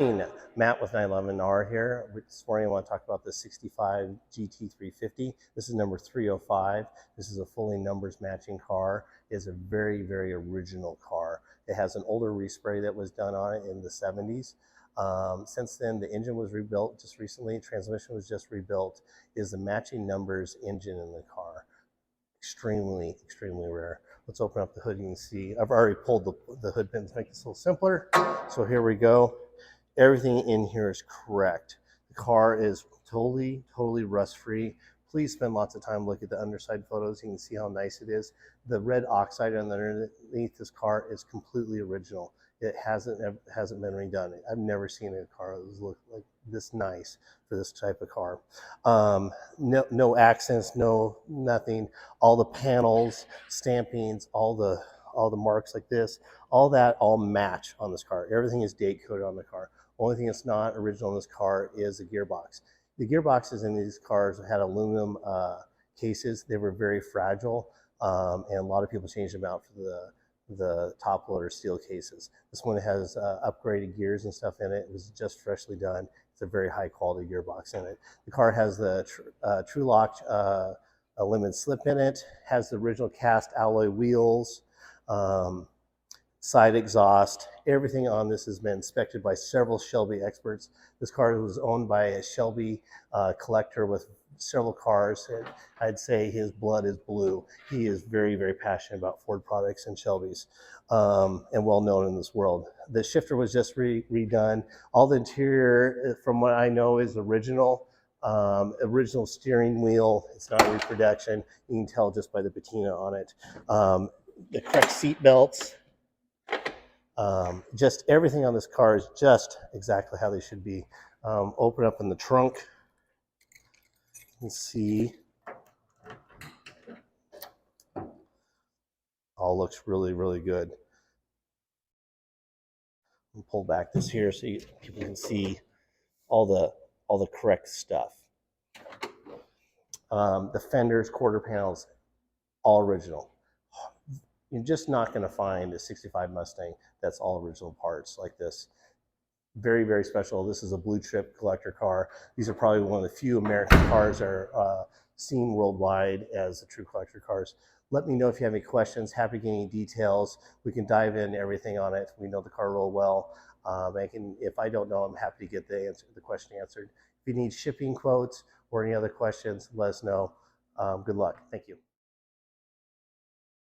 Matt with 911R here. This morning I want to talk about the 65 GT350. This is number 305. This is a fully numbers matching car. It is a very, very original car. It has an older respray that was done on it in the 70s. Since then, the engine was rebuilt just recently. Transmission was just rebuilt. It is the matching numbers engine in the car. Extremely, extremely rare. Let's open up the hood. You can see I've already pulled the hood pin to make this a little simpler. So here we go. Everything in here is correct. The car is totally rust-free. Please spend lots of time looking at the underside photos. You can see how nice it is. The red oxide underneath this car is completely original. It hasn't been redone. I've never seen a car that look like this nice for this type of car. No accents, nothing. All the panels, stampings, all the marks like this, all match on this car. Everything is date coded on the car. Only thing that's not original in this car is the gearbox. The gearboxes in these cars had aluminum cases. They were very fragile, and a lot of people changed them out for the top loader steel cases. This one has upgraded gears and stuff in it. It was just freshly done. It's a very high quality gearbox in it. The car has the True Lock limited slip in it, has the original cast alloy wheels, side exhaust. Everything on this has been inspected by several Shelby experts. This car was owned by a Shelby collector with several cars. I'd say his blood is blue. He is very, very passionate about Ford products and Shelby's, and well known in this world. The shifter was just redone. All the interior, from what I know, is original. Original steering wheel. It's not a reproduction. You can tell just by the patina on it. The correct seat belts. Just everything on this car is just exactly how they should be. Open up in the trunk. You can see all looks really, really good. I'll pull back this here so people can see all the correct stuff. The fenders, quarter panels, all original. You're just not going to find a 65 Mustang that's all original parts like this. Very, very special. This is a blue chip collector car. These are probably one of the few American cars that are seen worldwide as the true collector cars. Let me know if you have any questions. Happy getting details. We can dive into everything on it. We know the car real well. If I don't know, I'm happy to get the question answered. If you need shipping quotes or any other questions, let us know. Good luck. Thank you.